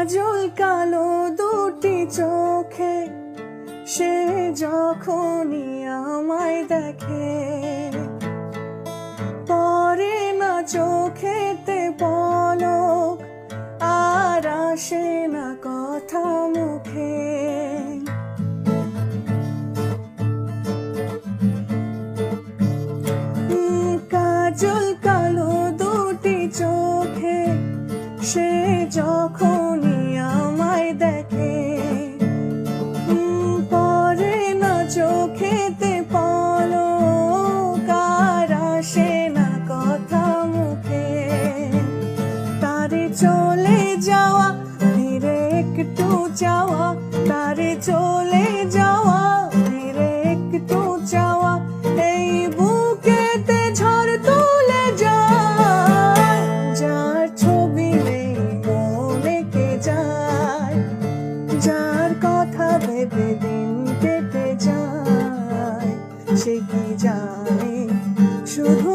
কাজল কালো দুটি চোখে সে যখনই আমায় দেখে, পরে না চোখেতে পলক আর আসে না কথা মুখে। কাজল কালো দুটি চোখে সে যখনই আমায় দেখে, পরে না চোখেতে পলক আর আসে না কথা মুখে। তারে চলে যাওয়া ফিরে একটু চাওয়া, তারে চলে যাওয়া ফিরে একটু চাওয়া, এই বুকেতে ঝড় তুলে যায়। যার ছবি নেই মনে কে যায়, যার কথা ভেবে দিন কেটে যায়, সে কি জানে শুধু